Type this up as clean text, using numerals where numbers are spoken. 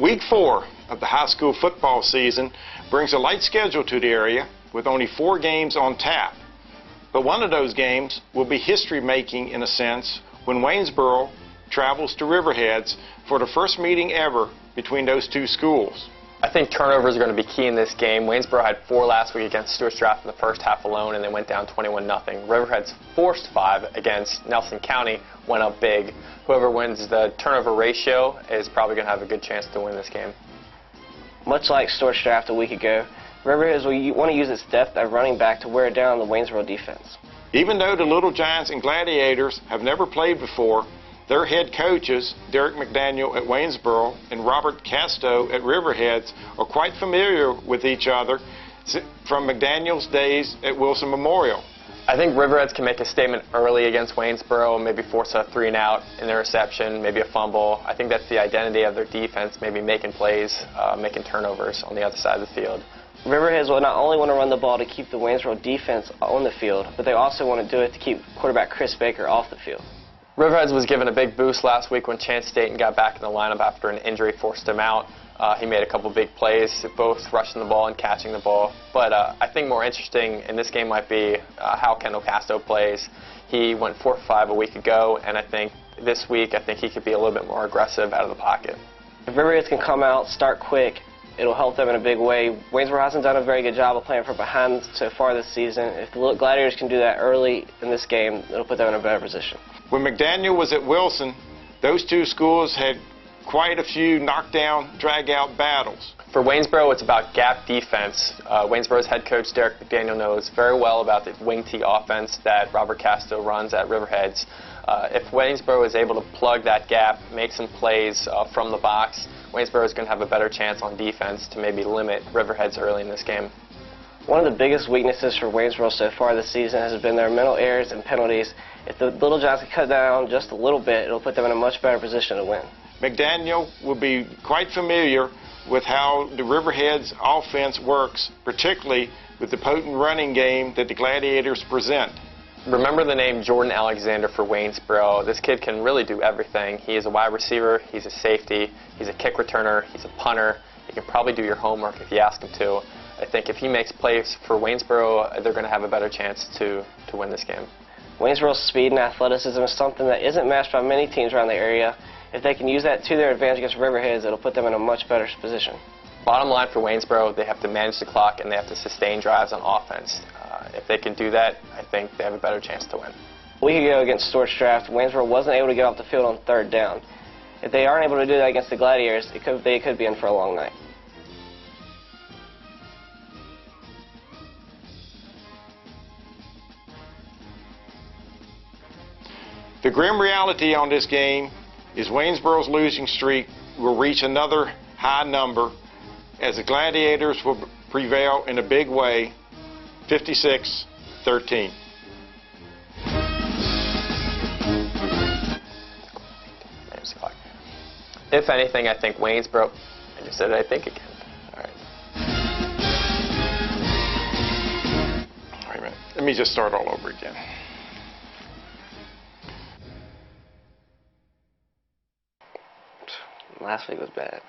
Week 4 of the high school football season brings a light schedule to the area with only 4 games on tap. But one of those games will be history-making in a sense when Waynesboro travels to Riverheads for the first meeting ever between those two schools. I think turnovers are going to be key in this game. Waynesboro had 4 last week against Stuart Strath in the first half alone, and they went down 21-0. Riverheads forced 5 against Nelson County, went up big. Whoever wins the turnover ratio is probably going to have a good chance to win this game. Much like Stuart Strath a week ago, Riverheads will want to use its depth at running back to wear down the Waynesboro defense. Even though the Little Giants and Gladiators have never played before, their head coaches, Derek McDaniel at Waynesboro and Robert Casto at Riverheads, are quite familiar with each other from McDaniel's days at Wilson Memorial. I think Riverheads can make a statement early against Waynesboro, maybe force a 3-and-out in their reception, maybe a fumble. I think that's the identity of their defense, maybe making plays, making turnovers on the other side of the field. Riverheads will not only want to run the ball to keep the Waynesboro defense on the field, but they also want to do it to keep quarterback Chris Baker off the field. Riverheads was given a big boost last week when Chance Staten got back in the lineup after an injury forced him out. He made a couple big plays, both rushing the ball and catching the ball. But I think more interesting in this game might be how Kendall Casto plays. He went 4 for 5 a week ago, and I think this week he could be a little bit more aggressive out of the pocket. If Riverheads can come out, start quick, it'll help them in a big way. Waynesboro hasn't done a very good job of playing from behind so far this season. If the Gladiators can do that early in this game, it'll put them in a better position. When McDaniel was at Wilson, those two schools had quite a few knockdown, drag-out battles. For Waynesboro, it's about gap defense. Waynesboro's head coach, Derek McDaniel, knows very well about the wing tee offense that Robert Casto runs at Riverheads. If Waynesboro is able to plug that gap, make some plays from the box, Waynesboro is going to have a better chance on defense to maybe limit Riverheads early in this game. One of the biggest weaknesses for Waynesboro so far this season has been their mental errors and penalties. If the Little Giants can cut down just a little bit, it'll put them in a much better position to win. McDaniel will be quite familiar with how the Riverheads offense works, particularly with the potent running game that the Gladiators present. Remember the name Jordan Alexander for Waynesboro. This kid can really do everything. He is a wide receiver, he's a safety, he's a kick returner, he's a punter. He can probably do your homework if you ask him to. I think if he makes plays for Waynesboro, they're going to have a better chance to win this game. Waynesboro's speed and athleticism is something that isn't matched by many teams around the area. If they can use that to their advantage against Riverheads, it'll put them in a much better position. Bottom line for Waynesboro, they have to manage the clock and they have to sustain drives on offense. If they can do that, I think they have a better chance to win. A week ago against Stuart Strath, Waynesboro wasn't able to get off the field on 3rd down. If they aren't able to do that against the Gladiators, they could be in for a long night. The grim reality on this game is Waynesboro's losing streak will reach another high number as the Gladiators will prevail in a big way, 56-13. If anything, I think Waynesboro, I just said I think again. All right. Wait a minute. Let me just start all over again. Last week was bad.